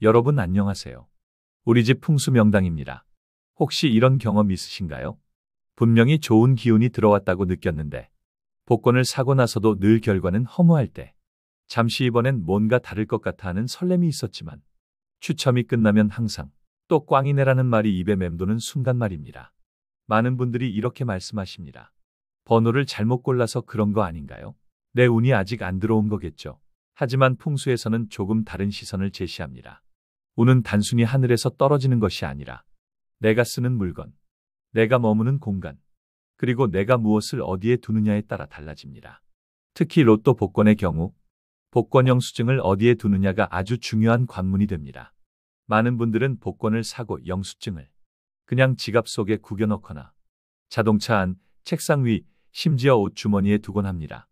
여러분 안녕하세요. 우리 집 풍수 명당입니다. 혹시 이런 경험 있으신가요? 분명히 좋은 기운이 들어왔다고 느꼈는데 복권을 사고 나서도 늘 결과는 허무할 때, 잠시 이번엔 뭔가 다를 것 같아 하는 설렘이 있었지만 추첨이 끝나면 항상 또 꽝이네라는 말이 입에 맴도는 순간 말입니다. 많은 분들이 이렇게 말씀하십니다. 번호를 잘못 골라서 그런 거 아닌가요? 내 운이 아직 안 들어온 거겠죠. 하지만 풍수에서는 조금 다른 시선을 제시합니다. 운은 단순히 하늘에서 떨어지는 것이 아니라 내가 쓰는 물건, 내가 머무는 공간, 그리고 내가 무엇을 어디에 두느냐에 따라 달라집니다. 특히 로또 복권의 경우 복권 영수증을 어디에 두느냐가 아주 중요한 관문이 됩니다. 많은 분들은 복권을 사고 영수증을 그냥 지갑 속에 구겨 넣거나 자동차 안, 책상 위, 심지어 옷 주머니에 두곤 합니다.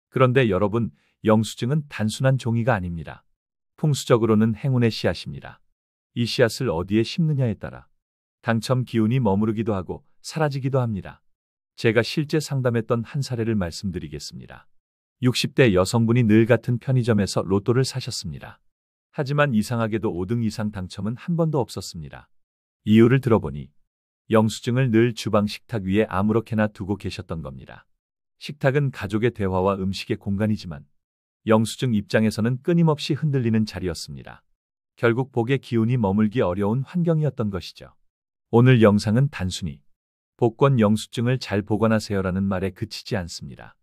그런데 여러분, 영수증은 단순한 종이가 아닙니다. 풍수적으로는 행운의 씨앗입니다. 이 씨앗을 어디에 심느냐에 따라 당첨 기운이 머무르기도 하고 사라지기도 합니다. 제가 실제 상담했던 한 사례를 말씀드리겠습니다. 60대 여성분이 늘 같은 편의점에서 로또를 사셨습니다. 하지만 이상하게도 5등 이상 당첨은 한 번도 없었습니다. 이유를 들어보니 영수증을 늘 주방 식탁 위에 아무렇게나 두고 계셨던 겁니다. 식탁은 가족의 대화와 음식의 공간이지만 영수증 입장에서는 끊임없이 흔들리는 자리였습니다. 결국 복의 기운이 머물기 어려운 환경이었던 것이죠. 오늘 영상은 단순히 복권 영수증을 잘 보관하세요라는 말에 그치지 않습니다.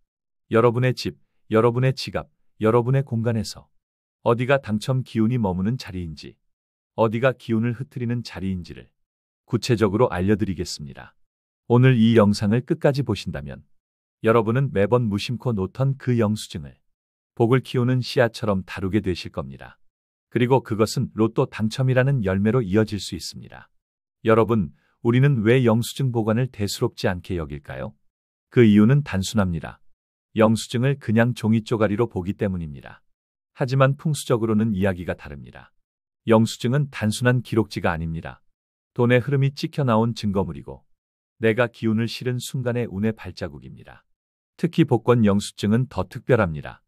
여러분의 집, 여러분의 지갑, 여러분의 공간에서 어디가 당첨 기운이 머무는 자리인지, 어디가 기운을 흐트리는 자리인지를 구체적으로 알려드리겠습니다. 오늘 이 영상을 끝까지 보신다면 여러분은 매번 무심코 놓던 그 영수증을 복을 키우는 씨앗처럼 다루게 되실 겁니다. 그리고 그것은 로또 당첨이라는 열매로 이어질 수 있습니다. 여러분, 우리는 왜 영수증 보관을 대수롭지 않게 여길까요? 그 이유는 단순합니다. 영수증을 그냥 종이 쪼가리로 보기 때문입니다. 하지만 풍수적으로는 이야기가 다릅니다. 영수증은 단순한 기록지가 아닙니다. 돈의 흐름이 찍혀 나온 증거물이고 내가 기운을 실은 순간의 운의 발자국입니다. 특히 복권 영수증은 더 특별합니다.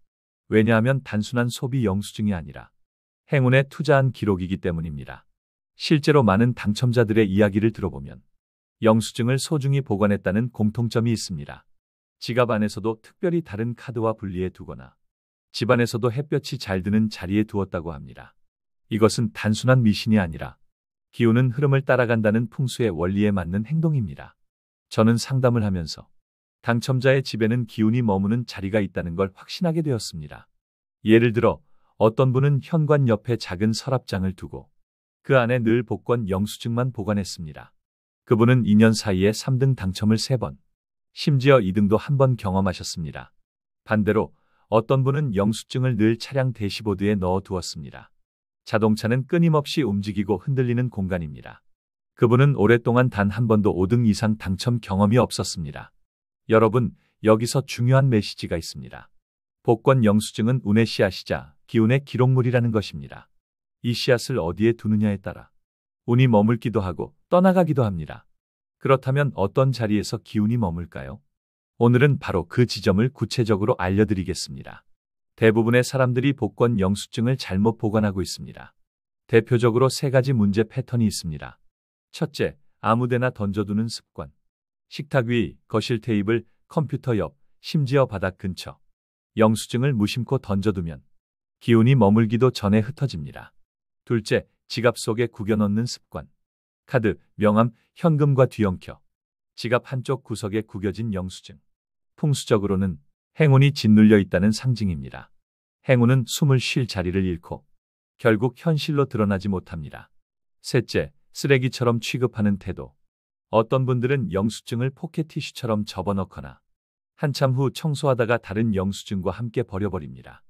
왜냐하면 단순한 소비 영수증이 아니라 행운에 투자한 기록이기 때문입니다. 실제로 많은 당첨자들의 이야기를 들어보면 영수증을 소중히 보관했다는 공통점이 있습니다. 지갑 안에서도 특별히 다른 카드와 분리해 두거나 집안에서도 햇볕이 잘 드는 자리에 두었다고 합니다. 이것은 단순한 미신이 아니라 기운은 흐름을 따라간다는 풍수의 원리에 맞는 행동입니다. 저는 상담을 하면서 당첨자의 집에는 기운이 머무는 자리가 있다는 걸 확신하게 되었습니다. 예를 들어 어떤 분은 현관 옆에 작은 서랍장을 두고 그 안에 늘 복권 영수증만 보관했습니다. 그분은 2년 사이에 3등 당첨을 3번, 심지어 2등도 한 번 경험하셨습니다. 반대로 어떤 분은 영수증을 늘 차량 대시보드에 넣어 두었습니다. 자동차는 끊임없이 움직이고 흔들리는 공간입니다. 그분은 오랫동안 단 한 번도 5등 이상 당첨 경험이 없었습니다. 여러분, 여기서 중요한 메시지가 있습니다. 복권 영수증은 운의 씨앗이자 기운의 기록물이라는 것입니다. 이 씨앗을 어디에 두느냐에 따라 운이 머물기도 하고 떠나가기도 합니다. 그렇다면 어떤 자리에서 기운이 머물까요? 오늘은 바로 그 지점을 구체적으로 알려드리겠습니다. 대부분의 사람들이 복권 영수증을 잘못 보관하고 있습니다. 대표적으로 3가지 문제 패턴이 있습니다. 첫째, 아무데나 던져두는 습관. 식탁 위, 거실 테이블, 컴퓨터 옆, 심지어 바닥 근처. 영수증을 무심코 던져두면 기운이 머물기도 전에 흩어집니다. 둘째, 지갑 속에 구겨 넣는 습관. 카드, 명함, 현금과 뒤엉켜 지갑 한쪽 구석에 구겨진 영수증. 풍수적으로는 행운이 짓눌려 있다는 상징입니다. 행운은 숨을 쉴 자리를 잃고 결국 현실로 드러나지 못합니다. 셋째, 쓰레기처럼 취급하는 태도. 어떤 분들은 영수증을 포켓 티슈처럼 접어넣거나 한참 후 청소하다가 다른 영수증과 함께 버려버립니다.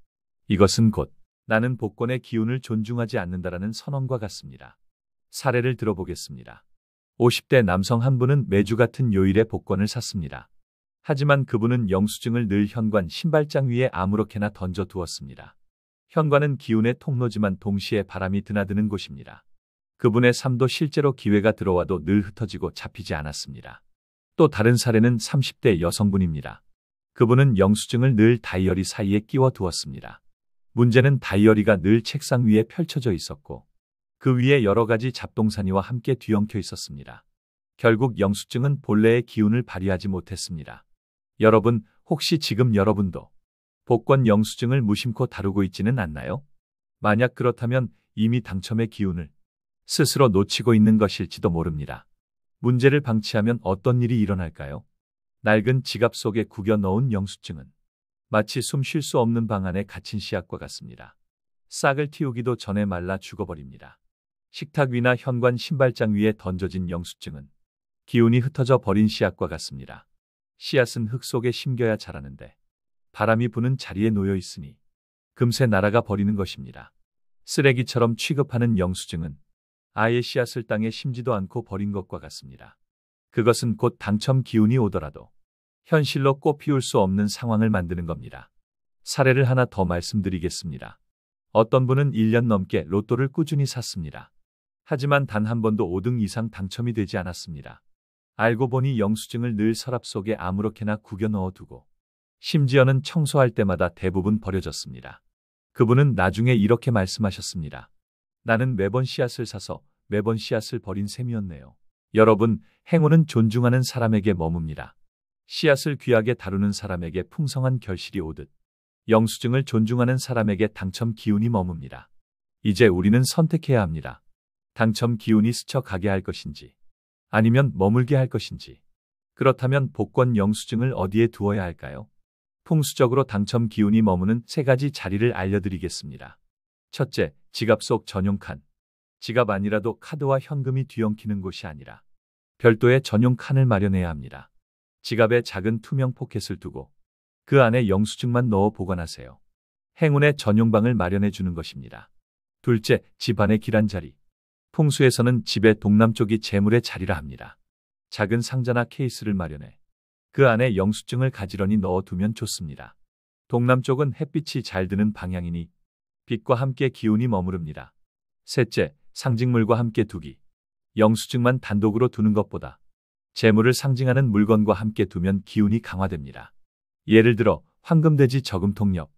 이것은 곧 나는 복권의 기운을 존중하지 않는다라는 선언과 같습니다. 사례를 들어보겠습니다. 50대 남성 한 분은 매주 같은 요일에 복권을 샀습니다. 하지만 그분은 영수증을 늘 현관 신발장 위에 아무렇게나 던져 두었습니다. 현관은 기운의 통로지만 동시에 바람이 드나드는 곳입니다. 그분의 삶도 실제로 기회가 들어와도 늘 흩어지고 잡히지 않았습니다. 또 다른 사례는 30대 여성분입니다. 그분은 영수증을 늘 다이어리 사이에 끼워 두었습니다. 문제는 다이어리가 늘 책상 위에 펼쳐져 있었고 그 위에 여러 가지 잡동사니와 함께 뒤엉켜 있었습니다. 결국 영수증은 본래의 기운을 발휘하지 못했습니다. 여러분, 혹시 지금 여러분도 복권 영수증을 무심코 다루고 있지는 않나요? 만약 그렇다면 이미 당첨의 기운을 스스로 놓치고 있는 것일지도 모릅니다. 문제를 방치하면 어떤 일이 일어날까요? 낡은 지갑 속에 구겨 넣은 영수증은 마치 숨 쉴 수 없는 방 안에 갇힌 씨앗과 같습니다. 싹을 틔우기도 전에 말라 죽어버립니다. 식탁 위나 현관 신발장 위에 던져진 영수증은 기운이 흩어져 버린 씨앗과 같습니다. 씨앗은 흙 속에 심겨야 자라는데 바람이 부는 자리에 놓여 있으니 금세 날아가 버리는 것입니다. 쓰레기처럼 취급하는 영수증은 아예 씨앗을 땅에 심지도 않고 버린 것과 같습니다. 그것은 곧 당첨 기운이 오더라도 현실로 꽃피울 수 없는 상황을 만드는 겁니다. 사례를 하나 더 말씀드리겠습니다. 어떤 분은 1년 넘게 로또를 꾸준히 샀습니다. 하지만 단 한 번도 5등 이상 당첨이 되지 않았습니다. 알고 보니 영수증을 늘 서랍 속에 아무렇게나 구겨 넣어두고 심지어는 청소할 때마다 대부분 버려졌습니다. 그분은 나중에 이렇게 말씀하셨습니다. 나는 매번 씨앗을 사서 매번 씨앗을 버린 셈이었네요. 여러분, 행운은 존중하는 사람에게 머뭅니다. 씨앗을 귀하게 다루는 사람에게 풍성한 결실이 오듯 영수증을 존중하는 사람에게 당첨 기운이 머뭅니다. 이제 우리는 선택해야 합니다. 당첨 기운이 스쳐가게 할 것인지 아니면 머물게 할 것인지. 그렇다면 복권 영수증을 어디에 두어야 할까요? 풍수적으로 당첨 기운이 머무는 3가지 자리를 알려드리겠습니다. 첫째, 지갑 속 전용 칸. 지갑 아니라도 카드와 현금이 뒤엉키는 곳이 아니라 별도의 전용 칸을 마련해야 합니다. 지갑에 작은 투명 포켓을 두고 그 안에 영수증만 넣어 보관하세요. 행운의 전용방을 마련해 주는 것입니다. 둘째, 집안의 길한 자리. 풍수에서는 집의 동남쪽이 재물의 자리라 합니다. 작은 상자나 케이스를 마련해 그 안에 영수증을 가지런히 넣어두면 좋습니다. 동남쪽은 햇빛이 잘 드는 방향이니 빛과 함께 기운이 머무릅니다. 셋째, 상징물과 함께 두기. 영수증만 단독으로 두는 것보다 재물을 상징하는 물건과 함께 두면 기운이 강화됩니다. 예를 들어 황금돼지 저금통 옆,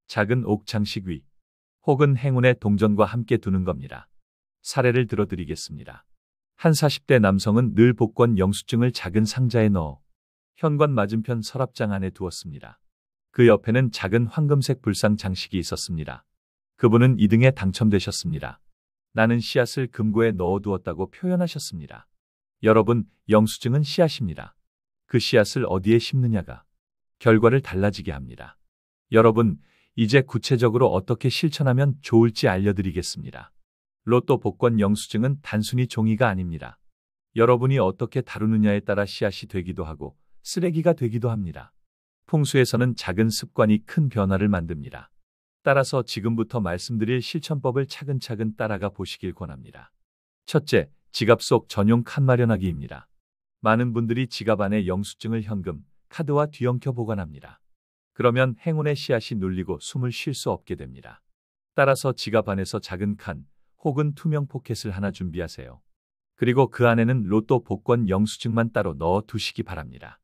작은 옥 장식 위, 혹은 행운의 동전과 함께 두는 겁니다. 사례를 들어드리겠습니다. 한 40대 남성은 늘 복권 영수증을 작은 상자에 넣어 현관 맞은편 서랍장 안에 두었습니다. 그 옆에는 작은 황금색 불상 장식이 있었습니다. 그분은 2등에 당첨되셨습니다. 나는 씨앗을 금고에 넣어두었다고 표현하셨습니다. 여러분, 영수증은 씨앗입니다. 그 씨앗을 어디에 심느냐가 결과를 달라지게 합니다. 여러분, 이제 구체적으로 어떻게 실천하면 좋을지 알려드리겠습니다. 로또 복권 영수증은 단순히 종이가 아닙니다. 여러분이 어떻게 다루느냐에 따라 씨앗이 되기도 하고 쓰레기가 되기도 합니다. 풍수에서는 작은 습관이 큰 변화를 만듭니다. 따라서 지금부터 말씀드릴 실천법을 차근차근 따라가 보시길 권합니다. 첫째, 지갑 속 전용 칸 마련하기입니다. 많은 분들이 지갑 안에 영수증을 현금, 카드와 뒤엉켜 보관합니다. 그러면 행운의 씨앗이 눌리고 숨을 쉴 수 없게 됩니다. 따라서 지갑 안에서 작은 칸 혹은 투명 포켓을 하나 준비하세요. 그리고 그 안에는 로또 복권 영수증만 따로 넣어 두시기 바랍니다.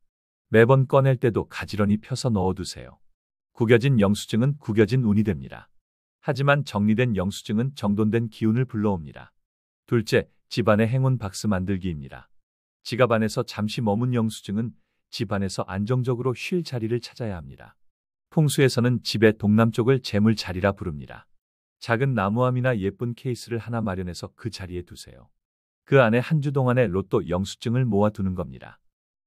매번 꺼낼 때도 가지런히 펴서 넣어두세요. 구겨진 영수증은 구겨진 운이 됩니다. 하지만 정리된 영수증은 정돈된 기운을 불러옵니다. 둘째, 집안의 행운 박스 만들기입니다. 지갑 안에서 잠시 머문 영수증은 집 안에서 안정적으로 쉴 자리를 찾아야 합니다. 풍수에서는 집의 동남쪽을 재물 자리라 부릅니다. 작은 나무함이나 예쁜 케이스를 하나 마련해서 그 자리에 두세요. 그 안에 한 주 동안의 로또 영수증을 모아두는 겁니다.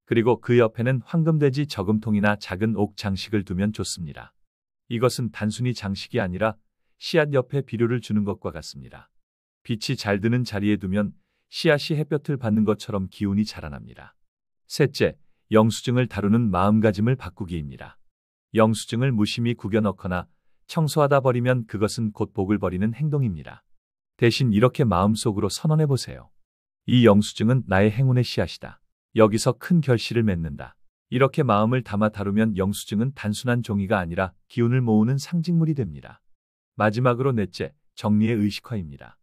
그리고 그 옆에는 황금돼지 저금통이나 작은 옥 장식을 두면 좋습니다. 이것은 단순히 장식이 아니라 씨앗 옆에 비료를 주는 것과 같습니다. 빛이 잘 드는 자리에 두면 씨앗이 햇볕을 받는 것처럼 기운이 자라납니다. 셋째, 영수증을 다루는 마음가짐을 바꾸기입니다. 영수증을 무심히 구겨 넣거나 청소하다 버리면 그것은 곧 복을 버리는 행동입니다. 대신 이렇게 마음속으로 선언해 보세요. 이 영수증은 나의 행운의 씨앗이다. 여기서 큰 결실을 맺는다. 이렇게 마음을 담아 다루면 영수증은 단순한 종이가 아니라 기운을 모으는 상징물이 됩니다. 마지막으로 넷째, 정리의 의식화입니다.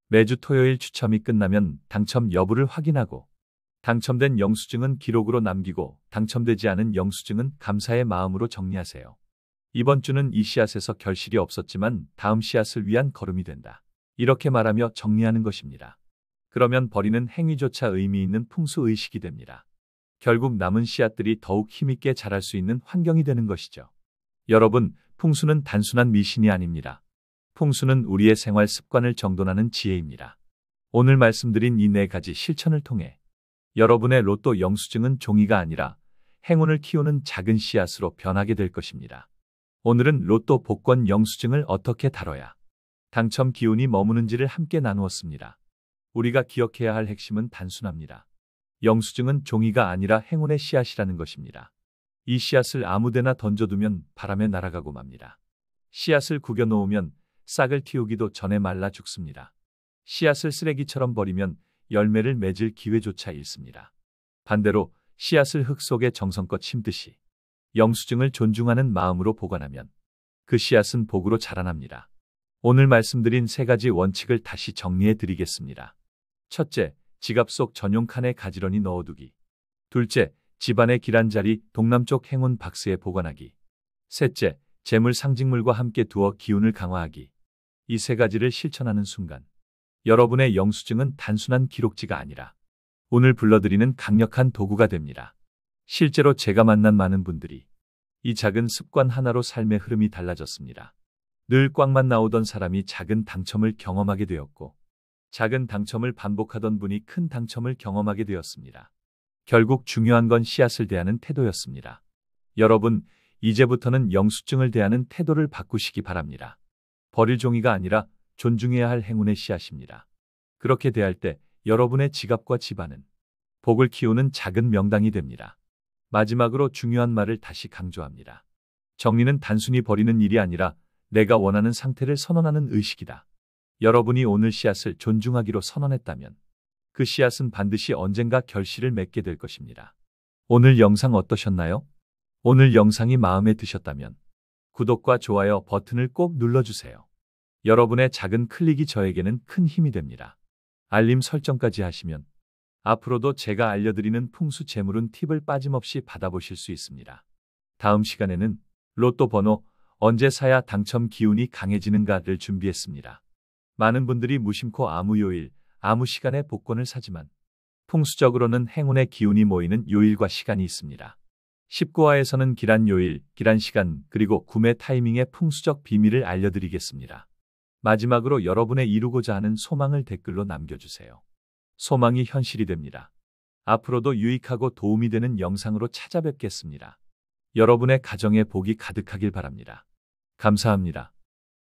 매주 토요일 추첨이 끝나면 당첨 여부를 확인하고 당첨된 영수증은 기록으로 남기고 당첨되지 않은 영수증은 감사의 마음으로 정리하세요. 이번 주는 이 씨앗에서 결실이 없었지만 다음 씨앗을 위한 걸음이 된다. 이렇게 말하며 정리하는 것입니다. 그러면 버리는 행위조차 의미 있는 풍수의식이 됩니다. 결국 남은 씨앗들이 더욱 힘있게 자랄 수 있는 환경이 되는 것이죠. 여러분, 풍수는 단순한 미신이 아닙니다. 풍수는 우리의 생활 습관을 정돈하는 지혜입니다. 오늘 말씀드린 이 4가지 실천을 통해 여러분의 로또 영수증은 종이가 아니라 행운을 키우는 작은 씨앗으로 변하게 될 것입니다. 오늘은 로또 복권 영수증을 어떻게 다뤄야 당첨 기운이 머무는지를 함께 나누었습니다. 우리가 기억해야 할 핵심은 단순합니다. 영수증은 종이가 아니라 행운의 씨앗이라는 것입니다. 이 씨앗을 아무데나 던져두면 바람에 날아가고 맙니다. 씨앗을 구겨 놓으면 싹을 틔우기도 전에 말라 죽습니다. 씨앗을 쓰레기처럼 버리면 열매를 맺을 기회조차 잃습니다. 반대로 씨앗을 흙 속에 정성껏 심듯이 영수증을 존중하는 마음으로 보관하면 그 씨앗은 복으로 자라납니다. 오늘 말씀드린 3가지 원칙을 다시 정리해 드리겠습니다. 첫째, 지갑 속 전용 칸에 가지런히 넣어두기. 둘째, 집안의 기란자리 동남쪽 행운 박스에 보관하기. 셋째, 재물 상징물과 함께 두어 기운을 강화하기. 이 3가지를 실천하는 순간 여러분의 영수증은 단순한 기록지가 아니라 운을 불러들이는 강력한 도구가 됩니다. 실제로 제가 만난 많은 분들이 이 작은 습관 하나로 삶의 흐름이 달라졌습니다. 늘 꽝만 나오던 사람이 작은 당첨을 경험하게 되었고, 작은 당첨을 반복하던 분이 큰 당첨을 경험하게 되었습니다. 결국 중요한 건 씨앗을 대하는 태도였습니다. 여러분, 이제부터는 영수증을 대하는 태도를 바꾸시기 바랍니다. 버릴 종이가 아니라 존중해야 할 행운의 씨앗입니다. 그렇게 대할 때 여러분의 지갑과 집안은 복을 키우는 작은 명당이 됩니다. 마지막으로 중요한 말을 다시 강조합니다. 정리는 단순히 버리는 일이 아니라 내가 원하는 상태를 선언하는 의식이다. 여러분이 오늘 씨앗을 존중하기로 선언했다면 그 씨앗은 반드시 언젠가 결실을 맺게 될 것입니다. 오늘 영상 어떠셨나요? 오늘 영상이 마음에 드셨다면 구독과 좋아요 버튼을 꼭 눌러주세요. 여러분의 작은 클릭이 저에게는 큰 힘이 됩니다. 알림 설정까지 하시면 앞으로도 제가 알려드리는 풍수 재물운 팁을 빠짐없이 받아보실 수 있습니다. 다음 시간에는 로또 번호 언제 사야 당첨 기운이 강해지는가를 준비했습니다. 많은 분들이 무심코 아무 요일, 아무 시간에 복권을 사지만 풍수적으로는 행운의 기운이 모이는 요일과 시간이 있습니다. 19화에서는 기란 요일, 기란 시간, 그리고 구매 타이밍의 풍수적 비밀을 알려드리겠습니다. 마지막으로 여러분의 이루고자 하는 소망을 댓글로 남겨주세요. 소망이 현실이 됩니다. 앞으로도 유익하고 도움이 되는 영상으로 찾아뵙겠습니다. 여러분의 가정에 복이 가득하길 바랍니다. 감사합니다.